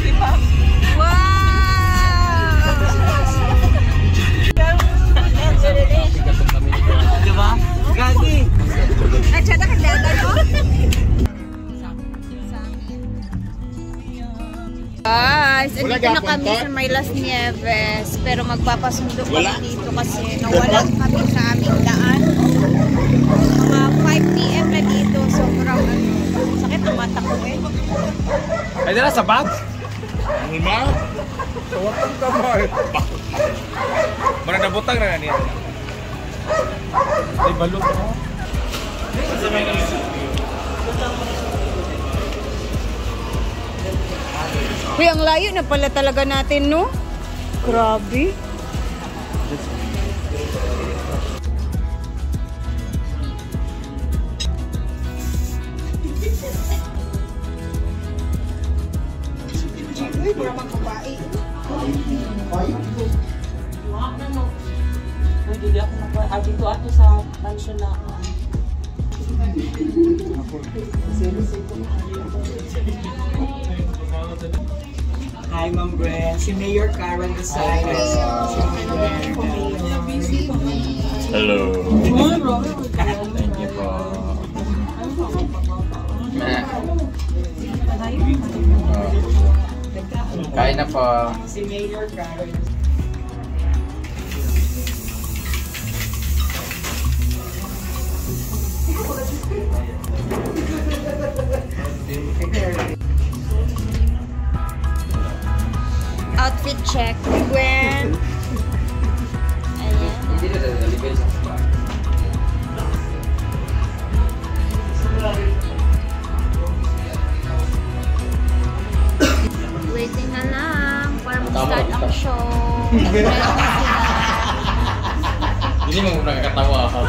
Diba? Gagi! Nagsada ka dada mo? Guys, andito na kami sa may Las Nieves. Pero magpapasundo kami dito kasi nawala kami sa aming daan. Mga 5 PM na dito. Sobrang sakit ang mata ko eh. Ay, dala sa bag? Ang ima? Tawatang kamay. Mana nabutang na niya. Ay, balot mo. Uy, ang layo na pala talaga natin, no? Grabe. Uy, para magkabae. Uy, dili ako dito ato sa mansion na Hi, Ma'am Bren. Si Mayor Karen Gonzalez. Hello. Thank you po. Kain na po. Si Mayor Karen. Outfit check. Gwen. Ayan. Hindi na delivery sa bag. Waiting na lang para mag-start ang show. Hindi mo muna kakatawa ako.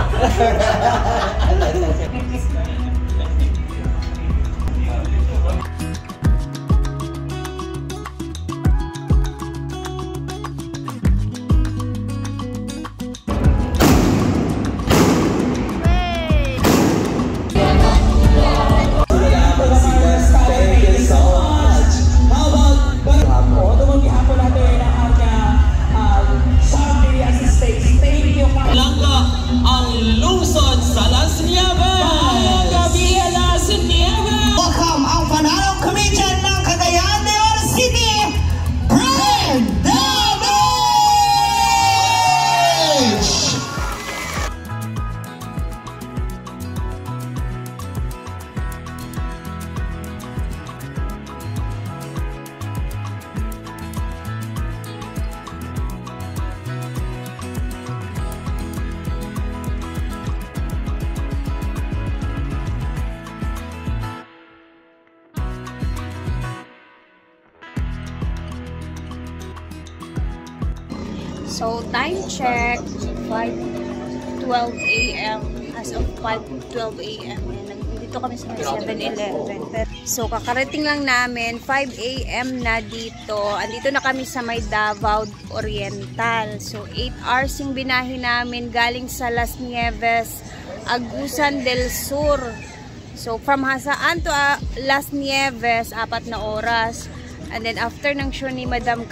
Ang lungsod sa Las Nieves! Bayang gabi Las Nieves! Welcome ang panalong comedian ng Cagayan de Oro City, Brian Damage! So, time check, 5:12 AM. As of 5:12 AM. Nandito kami sa 7-Eleven. So, kakarating lang namin, 5 AM na dito. Andito na kami sa may Davao Oriental. So, 8 hours yung binahe namin galing sa Las Nieves, Agusan del Sur. So, from Hasaan to Las Nieves, 4 na oras. And then, after ng show ni Madam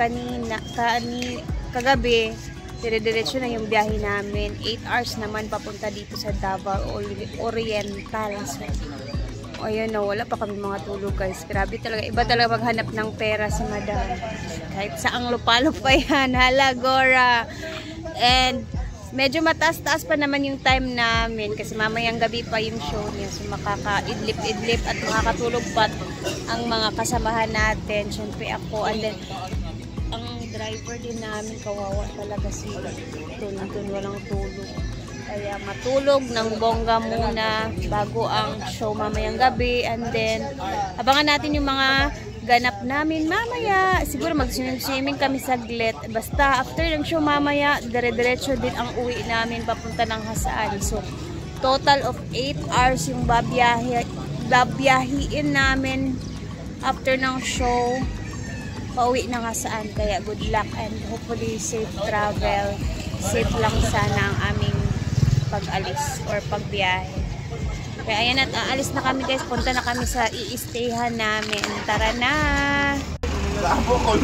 kagabi, dire-diretso na yung biyahe namin. 8 hours naman papunta dito sa Davao Oriental. So, ayun na, wala pa kami mga tulog guys. Grabe talaga. Iba talaga maghanap ng pera si Madam. Kahit saang lupalop pa yan. Hala, Gora. And, medyo mataas-taas pa naman yung time namin. Kasi mamayang gabi pa yung show niya. So, makaka-idlip-idlip at makakatulog pa ang mga kasamahan natin. Siyempre ako. And then, ang driver din namin, kawawa talaga sila. Tun walang tulog. Kaya matulog ng bongga muna bago ang show mamayang gabi. And then, abangan natin yung mga ganap namin mamaya. Siguro mag-swimming kami saglit. Basta after ng show mamaya, dire-diretso din ang uwi namin papunta ng Hasaan. So, total of 8 hours yung babiyahiin namin after ng show. Pauwi na nga saan, kaya good luck and hopefully safe travel. Safe lang sana ang aming pag-alis or pagbiyahe. Kaya ayan at aalis na kami guys, punta na kami sa i-stayhan namin. Tara na! Bukol.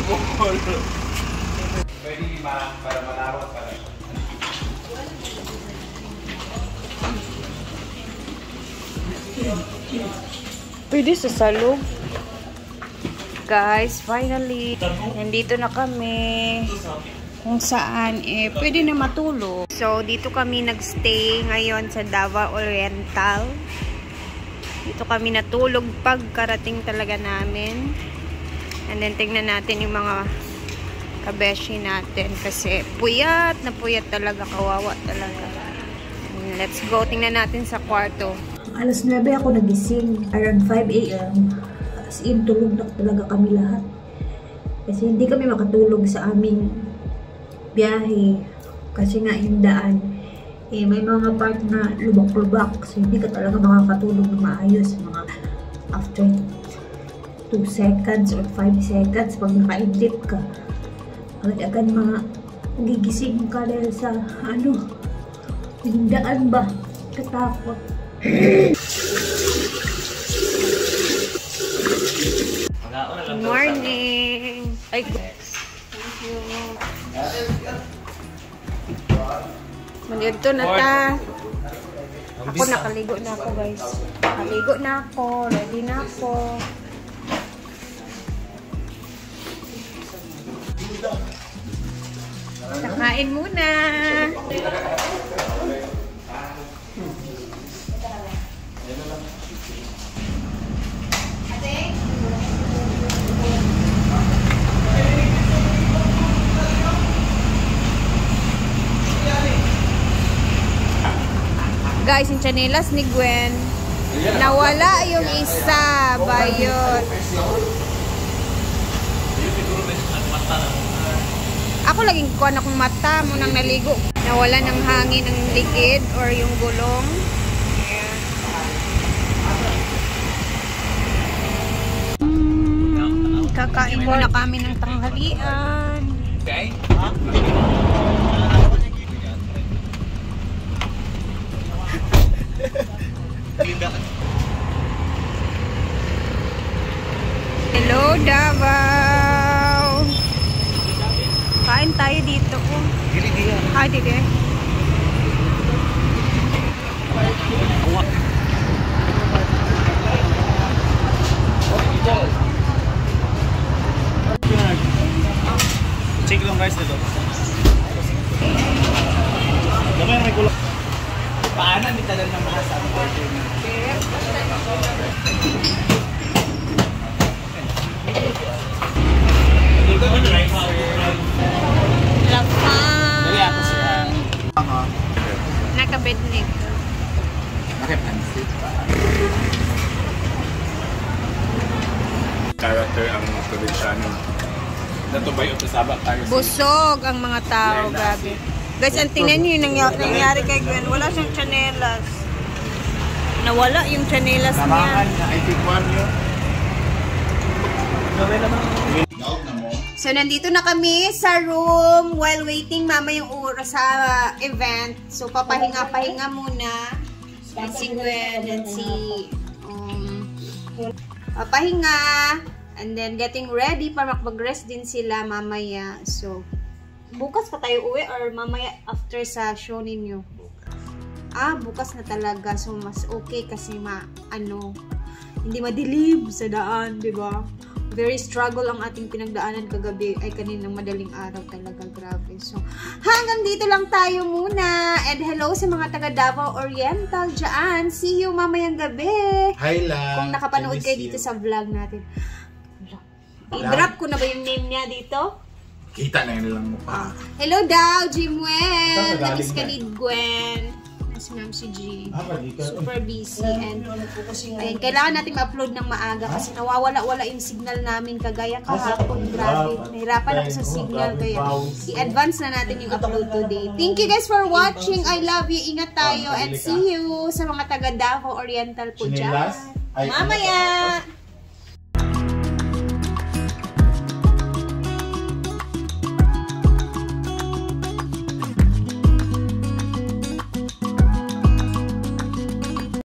Pwede para malawak pala. Pwede sa salog. Guys, finally, nandito na kami. Kung saan, pwede na matulog. So, dito kami nagstay ngayon sa Davao Oriental. Dito kami natulog pagkarating talaga namin. And then, tingnan natin yung mga kabeshi natin. Kasi, puyat na puyat talaga. Kawawa talaga. Let's go. Tingnan natin sa kwarto. Alas 9 ako nagising, around 5 a.m. As in, tulog na talaga kami lahat. Kasi hindi kami makatulog sa aming biyahe. Kasi nga yung daan, may mga part na lubak-lubak. So, hindi ka talaga makakatulog na maayos. Mga after 2 seconds or 5 seconds, pag nakaintip ka, agad-agad mga gigising ka dahil sa, yung daan ba? Katakot. Good morning! Ay, thank you. Manito na ta. Ako nakaligo na ako, guys. Nakaligo na ako. Ready na ako. Kakain muna. Guys, yung chanelas ni Gwen, nawala yung isa, bayot. Ako laging kuha na kong mata, munang naligo. Nawala ng hangin ng likid or yung gulong. Kakain muna kami ng tanghalian. Okay? Hello, Davao! Kain tayo dito. Dito. Check lang guys dito. Gamay na may kulak. Paano ang bitadal ng mga sa order na? Lapang! Nakabitnik. Nakipansit. Character ang probinsyano. Natubay o tasabak tayo. Busog ang mga tao, grabe. Guys, ang tingnan nyo yung nangyari kay Gwen. Wala siyang chanelas. Nawala yung chanelas niya. Samahan na, I think one yun. So, nandito na kami sa room while waiting mama yung oras sa event. So, papahinga-pahinga muna. And si Gwen and si papahinga. And then, getting ready para makapag-rest din sila mamaya. So, bukas pa tayo uwi or mamaya after sa show ninyo? Bukas na talaga. So, mas okay kasi hindi madilim sa daan, di ba? Very struggle ang ating pinagdaanan kagabi ay kaninang madaling araw talaga. Grabe. So, hanggang dito lang tayo muna. And hello sa mga taga Davao Oriental dyan. See you mamayang gabi. Hi lang. Kung nakapanood kayo dito sa vlog natin. I-drop ko na ba yung name niya dito? Kita na yun lang mukha. Hello daw, Jimwen. Namiss ka ni Gwen. Si Ma'am si G. Super busy. And ayun, kailangan natin ma-upload ng maaga kasi nawawala-wala yung signal namin kagaya kahapon. Grabe. Nahirapan ako sa signal kaya i-advance na natin yung upload today. Thank you guys for watching. I love you. Ingat tayo and see you sa mga taga Davao Oriental po dyan. Mamaya!